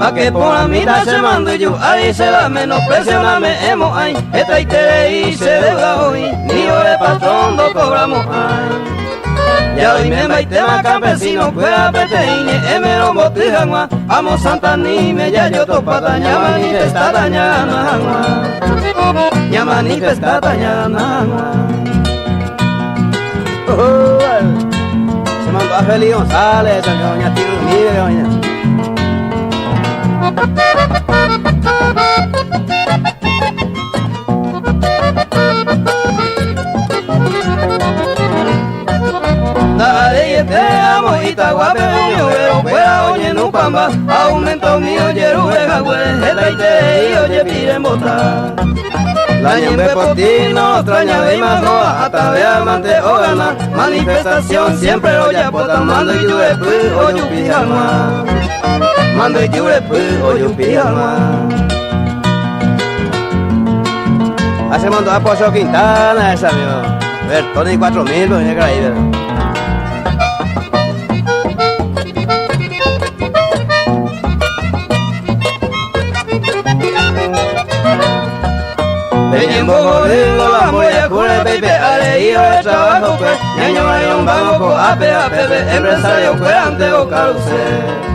a que por la mitad se mando yo, ahí se la menospreciona hemos ay, esta y se deuda hoy, ni ore patrón do cobramos ay. Ya hoy me tema campesino, fuera peteine, emero botijangua, amo santa ni me ya yo topata, llama ni pestada llama, llama ni pestada llama. Se mandó a Feli González, doña Tiro Mire, doña. Dale y te amo y te guape mío, pero fuera oye no pamba, aumento mío yeruja güey, y te oye piden botar. La ñembe por ti no extraña de más roa, hasta de amante o gana, manifestación siempre oye pota, mando y yure pu oye pijama, mando y yure pu oye pijama. Hace mando a Pozo Quintana esa amigo, ver, Tony 4000, pues negra ahí, ¿verdad? Peñembo gordingo la moya cure pepe areío de trabajo pues ñaño hay un banco ape empresario pues ante o caluce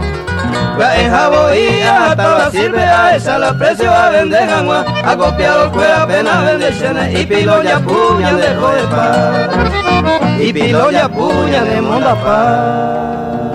en jabo y hasta la sirve a esa la precio a vender gangua a copiar pues apenas bendiciones y pilo ya puña de joder paz y pilo ya puña de monda paz.